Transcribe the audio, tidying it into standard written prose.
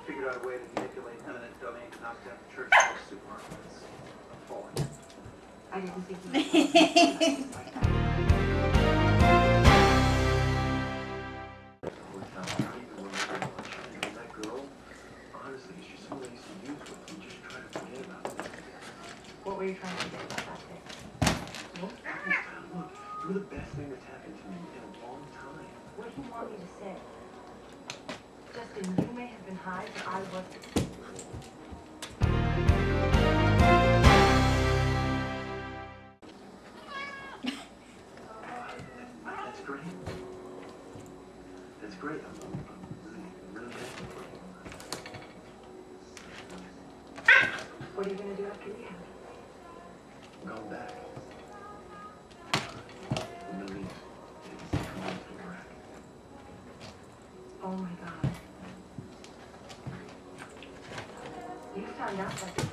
Figured out a way to manipulate eminent domain to knock down the church supermarkets. I'm falling. I didn't think you That girl, honestly, she's someone I used to use with. You just try to forget about it. What were you trying to get about that thing? Look, you're the best thing that's happened to me in a long time. What do you want me to say? Justin, you may have been high, but I wasn't. That's great. That's great. I'm really happy for you. What are you going to do after rehab? I'm going back. The Middle East. It's coming to Iraq. Oh my God. You found out that